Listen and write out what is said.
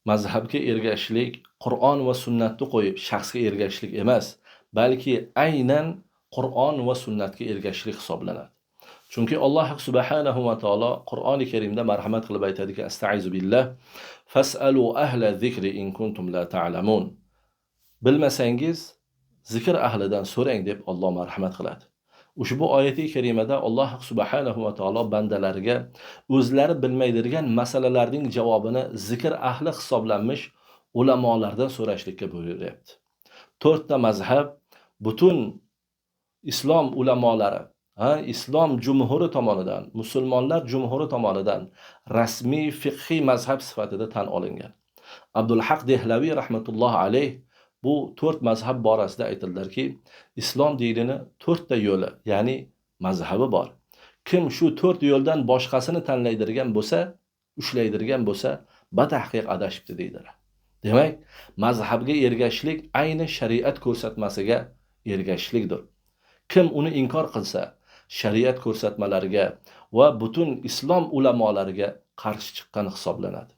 mazhabga ergashishlik Qur'on va sunnatni qo'yib shaxsga ergashishlik emas, balki aynan Qur'on va sunnatga ergashishlik hisoblanadi. Chunki Alloh subhanahu va taolo Qur'oni Karimda marhamat qilib aytadiki, astaizu billah, fas'alu ahla zikri in kuntum la ta'lamun. Bilmasangiz zikr ahlidan so'rang deb Alloh marhamat qiladi. Ushbu oyati karimada Alloh subhanahu va taolo bandalariga o'zlari bilmaydigan masalalarning javobini zikr ahli hisoblanmish ulamolardan so'rashlikka buyuryapti. 4 ta mazhab butun islom ulamolari, islom jumhuri tomonidan, musulmonlar jumhuri tomonidan rasmiy fiqhiy mazhab sifatida tan olingan. Abdulhaq Dehlaviy rahmatulloh alayh bu 4 mazhab borasida aytildilarki, islom dinini 4 ta yo'li, ya'ni mazhabi bor. Kim shu 4 yo'ldan boshqasini tanlaydirgan bo'lsa, ushlaydirgan bo'lsa, batahqiq adashibdi deydilar. Demak, mazhabga ergashishlik ayni shariat ko'rsatmasiga ergashishlikdir. Kim uni inkor qilsa, shariat ko'rsatmalariga va butun islom ulamolariga qarshi chiqqan hisoblanadi.